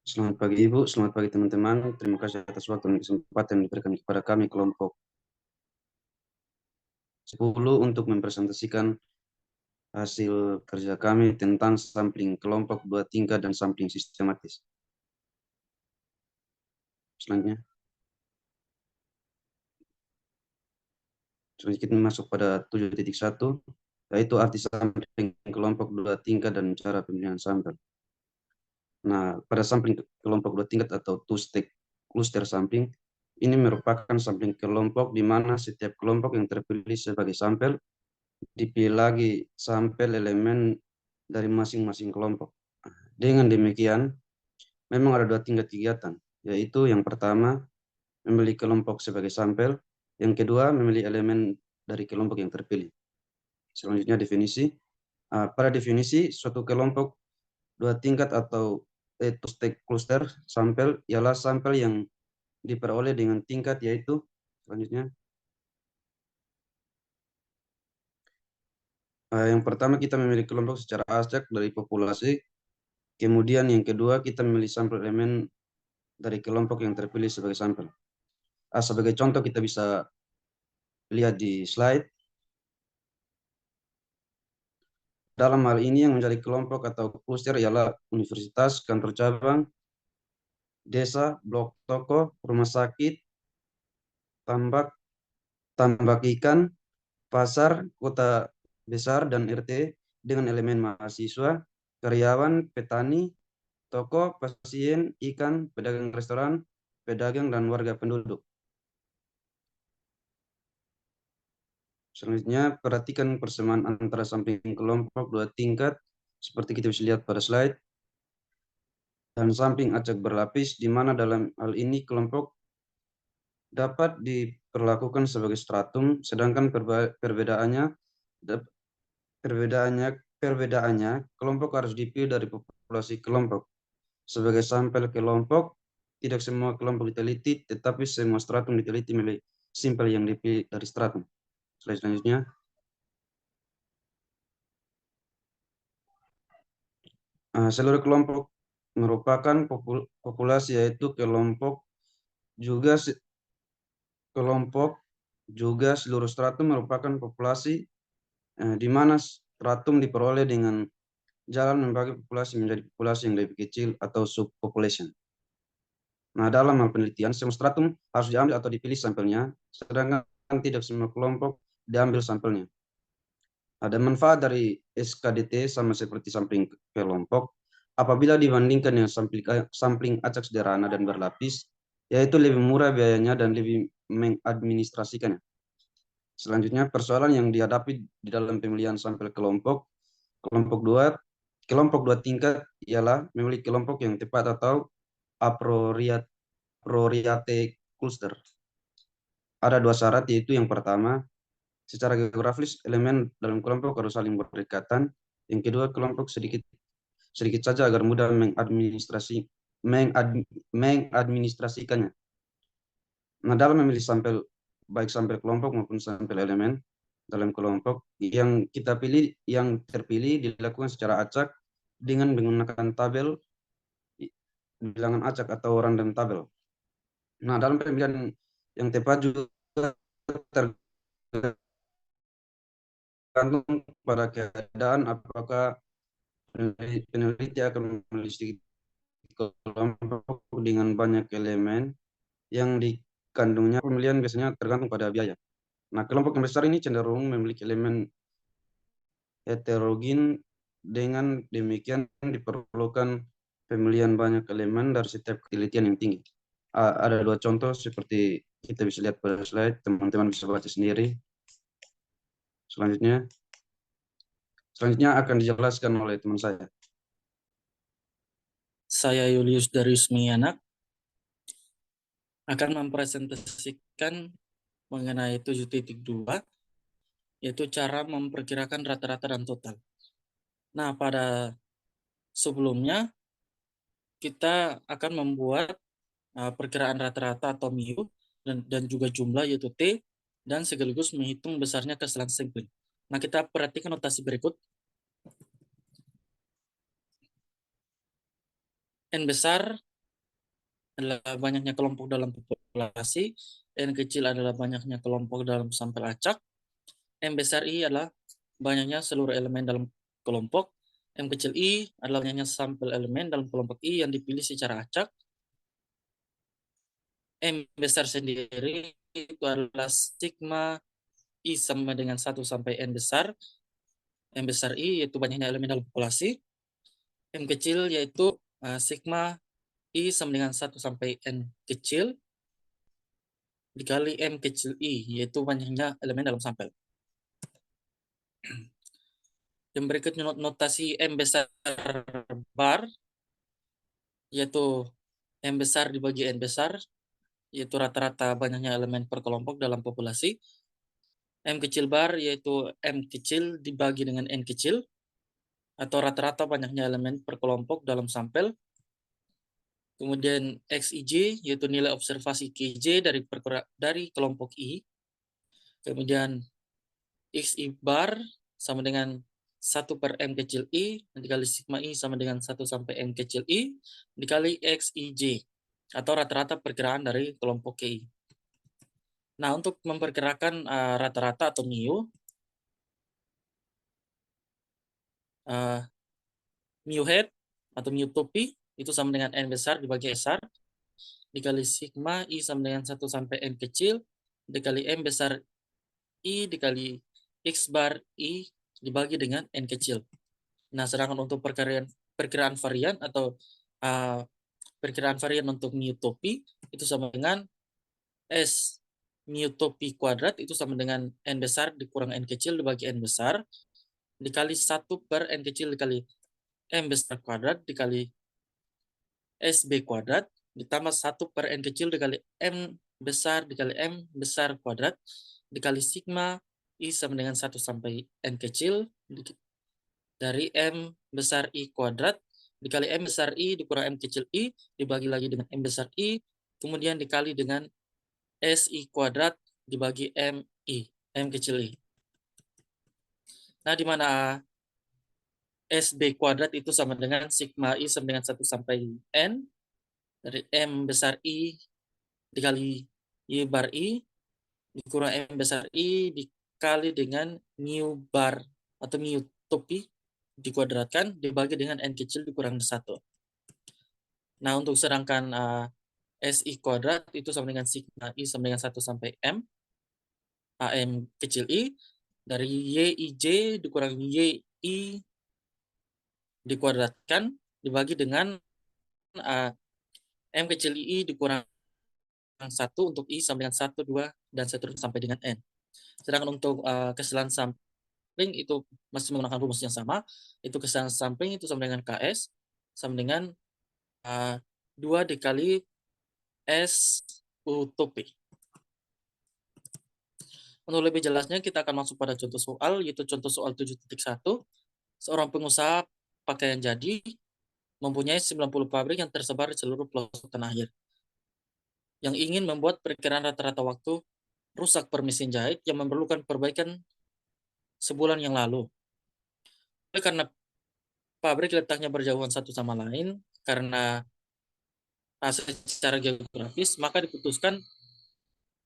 Selamat pagi Ibu, selamat pagi teman-teman. Terima kasih atas waktu dan kesempatan yang diberikan kepada kami kelompok 10 untuk mempresentasikan hasil kerja kami tentang sampling kelompok 2 tingkat dan sampling sistematis. Selanjutnya kita masuk pada 7.1, yaitu arti sampling kelompok 2 tingkat dan cara pemilihan sampel. Nah, pada sampling kelompok 2 tingkat atau two-stage cluster sampling, ini merupakan sampling kelompok di mana setiap kelompok yang terpilih sebagai sampel dipilih lagi sampel elemen dari masing-masing kelompok. Dengan demikian, memang ada 2 tingkat kegiatan, yaitu yang pertama, memilih kelompok sebagai sampel, yang kedua, memilih elemen dari kelompok yang terpilih. Selanjutnya definisi. Pada definisi, suatu kelompok 2 tingkat atau two-stage cluster sampel ialah sampel yang diperoleh dengan tingkat, yaitu selanjutnya yang pertama kita memilih kelompok secara acak dari populasi. Kemudian yang kedua, kita memilih sampel elemen dari kelompok yang terpilih sebagai sampel. Sebagai contoh kita bisa lihat di slide. Dalam hal ini yang menjadi kelompok atau kluster ialah universitas, kantor cabang, desa, blok toko, rumah sakit, tambak ikan, pasar, kota besar, dan RT dengan elemen mahasiswa, karyawan, petani, toko, pasien, ikan, pedagang restoran, pedagang, dan warga penduduk. Selanjutnya, perhatikan persamaan antara sampling kelompok 2 tingkat, seperti kita bisa lihat pada slide, dan sampling acak berlapis, di mana dalam hal ini kelompok dapat diperlakukan sebagai stratum, sedangkan perbedaannya kelompok harus dipilih dari populasi kelompok. Sebagai sampel kelompok, tidak semua kelompok diteliti, tetapi semua stratum diteliti melalui sampel yang dipilih dari stratum. Slide selanjutnya. Seluruh kelompok merupakan populasi, yaitu kelompok juga seluruh stratum merupakan populasi, di mana stratum diperoleh dengan jalan membagi populasi menjadi populasi yang lebih kecil atau subpopulation. Nah, dalam hal penelitian, semua stratum harus diambil atau dipilih sampelnya, sedangkan tidak semua kelompok diambil sampelnya. Ada manfaat dari SKDT sama seperti sampling kelompok apabila dibandingkan dengan sampling acak sederhana dan berlapis, yaitu lebih murah biayanya dan lebih mengadministrasikannya. Selanjutnya, persoalan yang dihadapi di dalam pemilihan sampel kelompok 2 tingkat ialah memilih kelompok yang tepat atau appropriate cluster. Ada 2 syarat, yaitu yang pertama, secara geografis elemen dalam kelompok harus saling berdekatan. Yang kedua, kelompok sedikit saja agar mudah mengadministrasikannya. Nah, dalam memilih sampel, baik sampel kelompok maupun sampel elemen dalam kelompok, yang terpilih dilakukan secara acak dengan menggunakan tabel bilangan acak atau random tabel. Nah, dalam pemilihan yang tepat juga tergantung pada keadaan apakah peneliti akan memilih kelompok dengan banyak elemen yang dikandungnya. Pemilihan biasanya tergantung pada biaya. Nah, kelompok yang besar ini cenderung memiliki elemen heterogen, dengan demikian diperlukan pemilihan banyak elemen dari setiap penelitian yang tinggi. Ada 2 contoh seperti kita bisa lihat pada slide, teman-teman bisa baca sendiri. Selanjutnya akan dijelaskan oleh teman saya. Saya Julius Darius Mianak akan mempresentasikan mengenai 7.2, yaitu cara memperkirakan rata-rata dan total. Nah, pada sebelumnya kita akan membuat perkiraan rata-rata atau mu dan juga jumlah, yaitu T, dan sekaligus menghitung besarnya kesalahan sampling. Nah, kita perhatikan notasi berikut. N besar adalah banyaknya kelompok dalam populasi, N kecil adalah banyaknya kelompok dalam sampel acak, M besar I adalah banyaknya seluruh elemen dalam kelompok, M kecil I adalah banyaknya sampel elemen dalam kelompok I yang dipilih secara acak, M besar sendiri itu adalah sigma I sama dengan 1 sampai N besar, M besar I yaitu banyaknya elemen dalam populasi, M kecil yaitu sigma I sama dengan 1 sampai N kecil, dikali M kecil I, yaitu banyaknya elemen dalam sampel. Yang berikutnya notasi M besar bar, yaitu M besar dibagi N besar, yaitu rata-rata banyaknya elemen per kelompok dalam populasi. M kecil bar, yaitu M kecil dibagi dengan N kecil, atau rata-rata banyaknya elemen per kelompok dalam sampel. Kemudian XIJ, yaitu nilai observasi KJ dari kelompok I. Kemudian XI bar sama dengan 1 per M kecil I, dikali sigma I sama dengan 1 sampai M kecil I, dikali XIJ, atau rata-rata perkiraan dari kelompok KI. Nah, untuk memperkirakan rata-rata atau mu, mu head atau mu topi itu sama dengan N besar dibagi besar, dikali sigma I sama dengan 1 sampai N kecil, dikali M besar I dikali X bar I dibagi dengan N kecil. Nah, sedangkan untuk perkiraan varian atau perkiraan varian untuk mu topi itu sama dengan S mu topi kuadrat itu sama dengan N besar dikurang N kecil dibagi N besar dikali 1 per N kecil dikali M besar kuadrat dikali SB kuadrat ditambah 1 per N kecil dikali M besar dikali M besar kuadrat dikali sigma I sama dengan 1 sampai N kecil dari M besar I kuadrat dikali M besar I dikurang M kecil I dibagi lagi dengan M besar I kemudian dikali dengan SI kuadrat dibagi M kecil I. Nah, di mana SB kuadrat itu sama dengan sigma I sama dengan 1 sampai N dari M besar I dikali Y bar I dikurang M besar I dikali dengan mu bar atau mu topi dikuadratkan dibagi dengan N kecil dikurang 1. Nah, untuk sedangkan SI kuadrat itu sama dengan sigma I sama dengan 1 sampai M AM kecil I dari YIJ dikurang YI dikuadratkan dibagi dengan M kecil I dikurang 1 untuk I sama dengan 1, 2, dan seterusnya sampai dengan N. Sedangkan untuk kesalahan sampling itu masih menggunakan rumus yang sama, itu kesalahan sampling itu sama dengan KS, sama dengan 2 dikali S utopik. Untuk lebih jelasnya kita akan masuk pada contoh soal, yaitu contoh soal 7.1. Seorang pengusaha pakaian jadi mempunyai 90 pabrik yang tersebar di seluruh pelosok tanah air. Yang ingin membuat perkiraan rata-rata waktu rusak per mesin jahit yang memerlukan perbaikan sebulan yang lalu. Karena pabrik letaknya berjauhan satu sama lain, karena secara geografis, maka diputuskan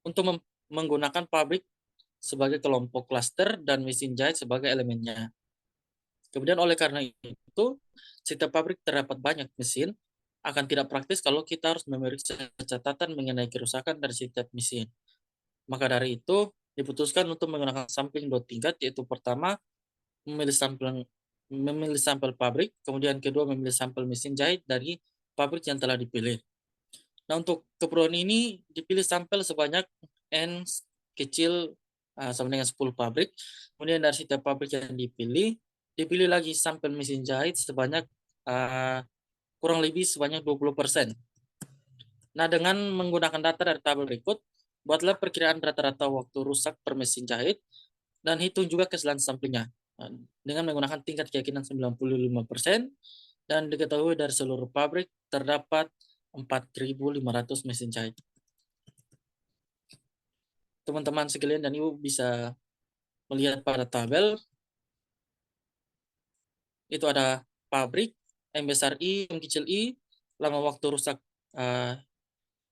untuk menggunakan pabrik sebagai kelompok klaster dan mesin jahit sebagai elemennya. Kemudian oleh karena itu, setiap pabrik terdapat banyak mesin, akan tidak praktis kalau kita harus memeriksa catatan mengenai kerusakan dari setiap mesin. Maka dari itu, diputuskan untuk menggunakan sampling 2 tingkat, yaitu pertama, memilih sampel pabrik, kemudian kedua memilih sampel mesin jahit dari pabrik yang telah dipilih. Nah, untuk keperluan ini dipilih sampel sebanyak N kecil sama dengan 10 pabrik. Kemudian dari setiap pabrik yang dipilih lagi sampel mesin jahit sebanyak kurang lebih sebanyak 20%. Nah, dengan menggunakan data dari tabel berikut, buatlah perkiraan rata-rata waktu rusak per mesin jahit dan hitung juga kesalahan samplingnya dengan menggunakan tingkat keyakinan 95% dan diketahui dari seluruh pabrik terdapat 4.500 mesin jahit. Teman-teman sekalian dan Ibu bisa melihat pada tabel, itu ada pabrik, M besar I, M kecil I, lama waktu rusak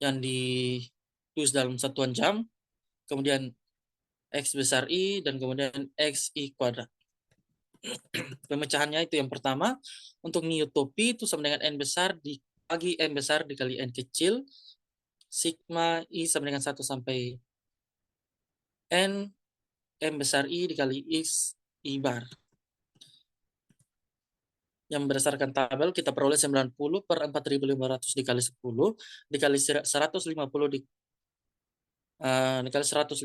yang dius dalam satuan jam, kemudian X besar I, dan kemudian X I kuadrat. Pemecahannya itu yang pertama, untuk newtopi itu sama dengan N besar dibagi N besar dikali N kecil, sigma I sama dengan 1 sampai N, M besar I dikali X I bar. Yang berdasarkan tabel kita peroleh 90 per 4.500 dikali 10 dikali 150 dikali 150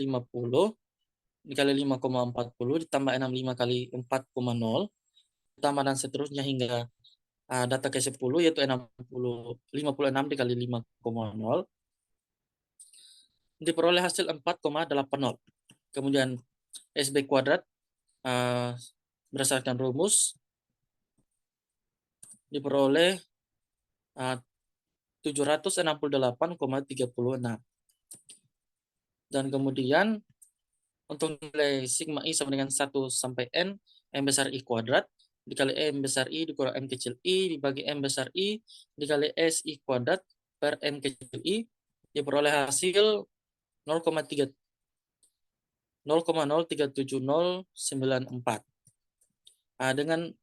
dikali 5,40 ditambah 65 kali 4,0 ditambah dan seterusnya hingga data ke 10 yaitu 56 dikali 5,0 diperoleh hasil 4,80. Kemudian SB kuadrat berdasarkan rumus diperoleh 768,36. Dan kemudian untuk nilai sigma I sama dengan 1 sampai N, M besar I kuadrat, dikali M besar I dikurang M kecil I, dibagi M besar I, dikali S I kuadrat per N kecil I, diperoleh hasil 0,037094. Dengan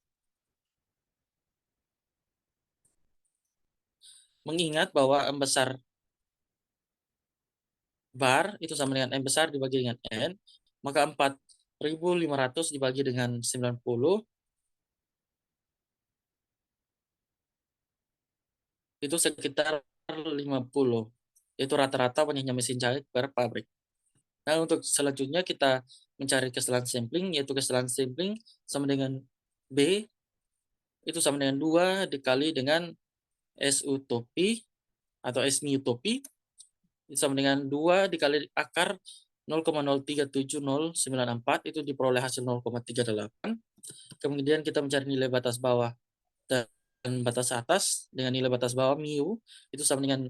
mengingat bahwa M besar bar itu sama dengan M besar dibagi dengan N, maka 4.500 dibagi dengan 90 itu sekitar 50. Itu rata-rata banyaknya mesin jahit per pabrik. Nah, untuk selanjutnya kita mencari kesalahan sampling, yaitu kesalahan sampling sama dengan B, itu sama dengan 2 dikali dengan S utopi atau S utopi, itu sama dengan 2 dikali akar 0,037094, itu diperoleh hasil 0,38. Kemudian kita mencari nilai batas bawah dan batas atas dengan nilai batas bawah mu, itu sama dengan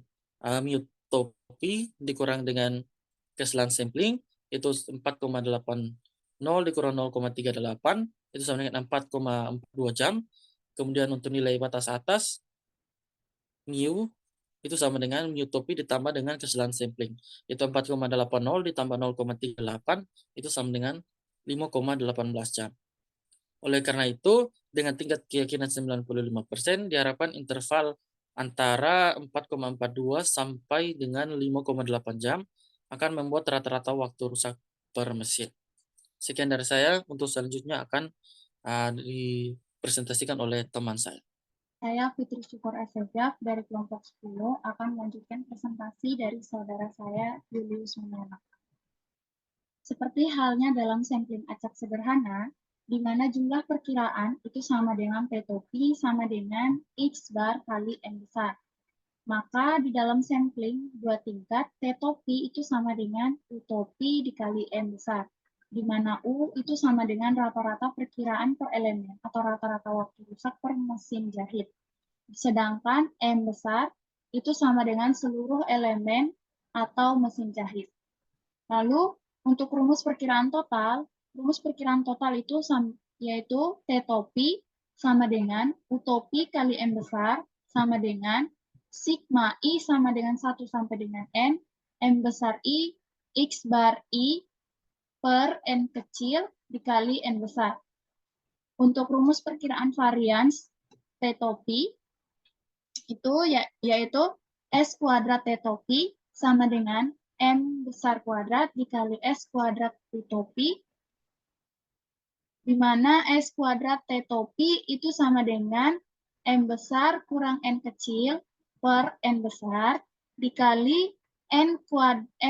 mu topi dikurang dengan kesalahan sampling, itu 4,80 dikurang 0,38, itu sama dengan 4,42 jam. Kemudian untuk nilai batas atas, mu, itu sama dengan mu topi ditambah dengan kesalahan sampling. Itu 4,80 ditambah 0,38, itu sama dengan 5,18 jam. Oleh karena itu, dengan tingkat keyakinan 95%, diharapkan interval antara 4,42 sampai dengan 5,8 jam akan membuat rata-rata waktu rusak per mesin. Sekian dari saya, untuk selanjutnya akan dipresentasikan oleh teman saya. Saya Fitri Syukur Asegaf dari kelompok 10 akan melanjutkan presentasi dari saudara saya Julius Mulyana. Seperti halnya dalam sampling acak sederhana, di mana jumlah perkiraan itu sama dengan P topi sama dengan X bar kali N besar. Maka di dalam sampling dua tingkat, T topi itu sama dengan U topi dikali M besar, di mana U itu sama dengan rata-rata perkiraan per elemen atau rata-rata waktu rusak per mesin jahit. Sedangkan M besar itu sama dengan seluruh elemen atau mesin jahit. Lalu untuk rumus perkiraan total itu yaitu T topi sama dengan U topi kali M besar sama dengan sigma I sama dengan 1 sampai dengan N, M besar I, X bar I per N kecil dikali N besar. Untuk rumus perkiraan varians T topi itu yaitu S kuadrat T topi sama dengan M besar kuadrat dikali S kuadrat U topi, di mana S kuadrat T topi itu sama dengan M besar kurang N kecil per N besar dikali N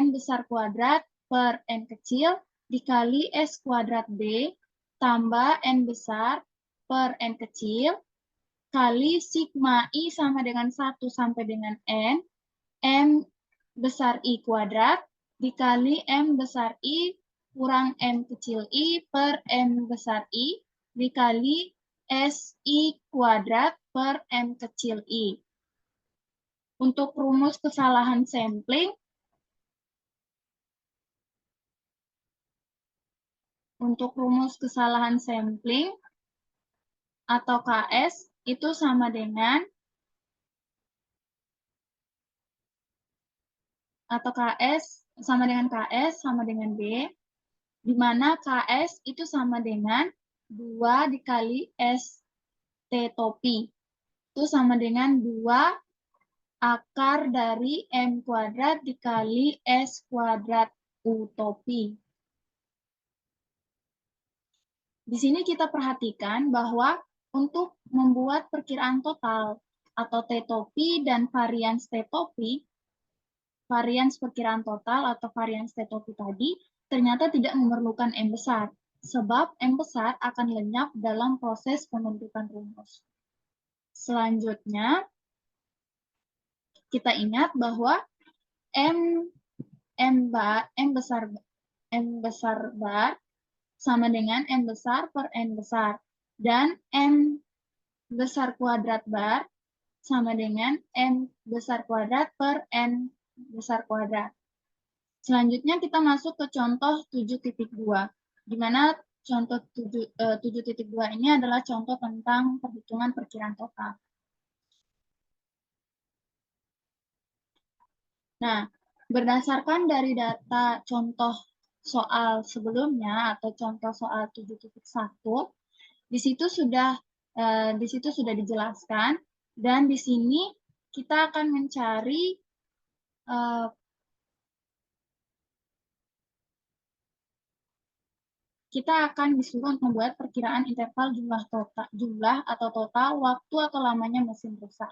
besar kuadrat per N kecil dikali S kuadrat B tambah N besar per N kecil kali sigma I sama dengan 1 sampai dengan N, M besar I kuadrat dikali M besar I kurang M kecil I per M besar I dikali S I kuadrat per M kecil I. Untuk rumus kesalahan sampling, atau KS itu sama dengan atau KS sama dengan KS sama dengan B, di mana KS itu sama dengan 2 dikali ST topi. Itu sama dengan 2 akar dari M kuadrat dikali S kuadrat U topi. Di sini kita perhatikan bahwa untuk membuat perkiraan total atau T topi dan varians T topi, varians perkiraan total atau varians T topi tadi ternyata tidak memerlukan M besar, sebab M besar akan lenyap dalam proses pembentukan rumus. Selanjutnya, kita ingat bahwa M besar bar sama dengan M besar per N besar. Dan M besar kuadrat bar sama dengan M besar kuadrat per N besar kuadrat. Selanjutnya kita masuk ke contoh 7.2, di mana contoh 7.2 ini adalah contoh tentang perhitungan perkiraan total. Nah, berdasarkan dari data contoh soal sebelumnya atau contoh soal 7.1, di situ sudah dijelaskan, dan di sini kita akan mencari kita akan disuruh untuk membuat perkiraan interval jumlah atau total waktu atau lamanya mesin rusak.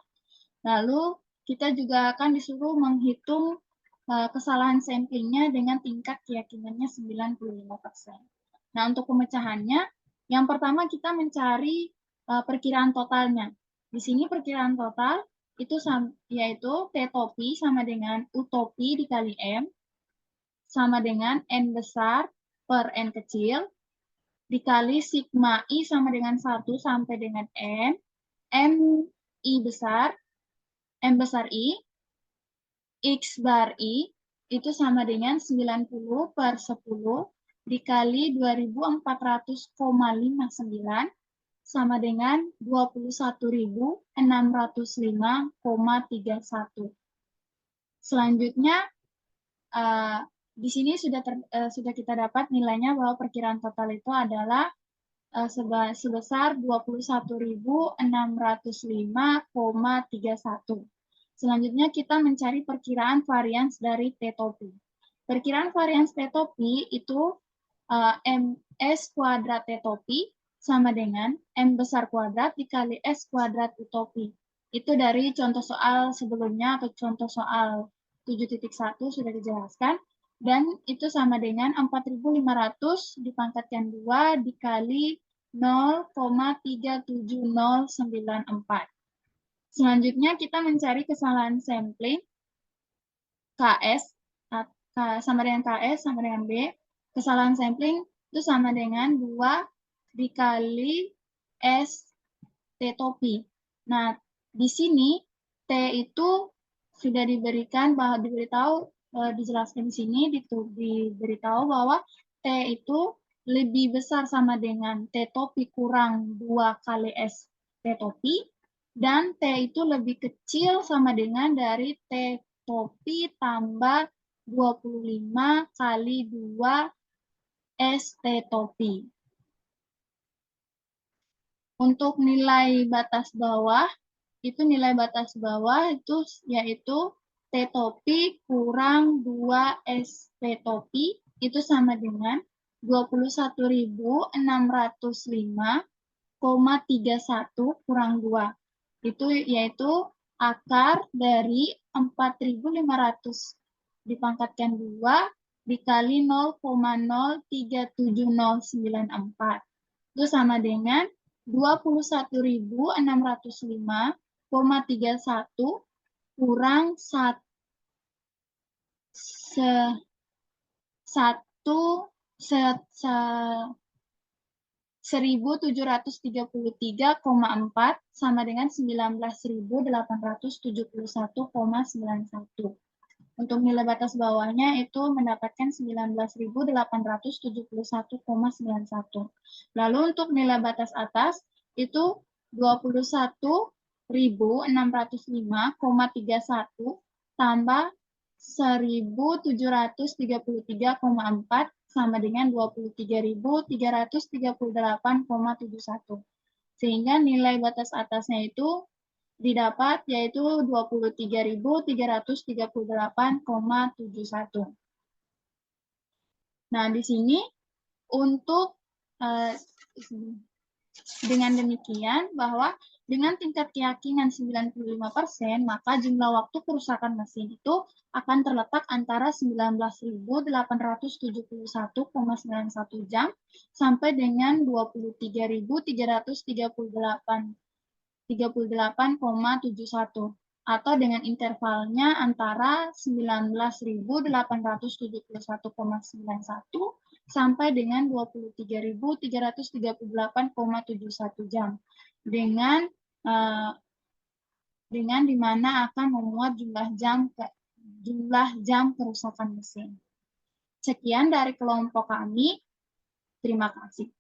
Lalu kita juga akan disuruh menghitung kesalahan samplingnya dengan tingkat keyakinannya 95%. Nah, untuk pemecahannya, yang pertama kita mencari perkiraan totalnya. Di sini perkiraan total itu yaitu T topi sama dengan U topi dikali M sama dengan N besar per N kecil dikali sigma I sama dengan 1 sampai dengan M, M besar I, X bar I, itu sama dengan 90 per 10 dikali 2400,59 sama dengan 21.605,31. Selanjutnya, di sini sudah kita dapat nilainya bahwa perkiraan total itu adalah sebesar 21.605,31. Selanjutnya kita mencari perkiraan varians dari T topi. Perkiraan varians T topi itu MS kuadrat T topi sama dengan M besar kuadrat dikali S kuadrat U topi. Itu dari contoh soal sebelumnya atau contoh soal 7.1 sudah dijelaskan. Dan itu sama dengan 4.500 dipangkatkan 2 dikali 0,37094. Selanjutnya kita mencari kesalahan sampling KS sama dengan KS sama dengan B. Kesalahan sampling itu sama dengan 2 dikali S T topi. Nah, di sini T itu sudah dijelaskan di sini, diberitahu bahwa T itu lebih besar sama dengan T topi kurang 2 kali S T topi, dan T itu lebih kecil sama dengan dari T topi tambah 25 kali 2 S T topi. Untuk nilai batas bawah, itu yaitu T topi kurang 2 S T topi, itu sama dengan 21.605,31 kurang 2. Itu yaitu akar dari 4.500 dipangkatkan 2 dikali 0,03794. Itu sama dengan 21.605,31 kurang 1.733,4 sama dengan 19.871,91. Untuk nilai batas bawahnya itu mendapatkan 19.871,91. Lalu untuk nilai batas atas itu 21.605,31 tambah 1.733,4 sama dengan 23.338,71. Sehingga nilai batas atasnya itu didapat yaitu 23.338,71. Nah, di sini untuk dengan demikian bahwa dengan tingkat keyakinan 95%, maka jumlah waktu kerusakan mesin itu akan terletak antara 19.871,91 jam sampai dengan 23.338,71 atau dengan intervalnya antara 19.871,91 sampai dengan 23.338,71 jam dengan di mana akan memuat jumlah jam kerusakan mesin. Sekian dari kelompok kami. Terima kasih.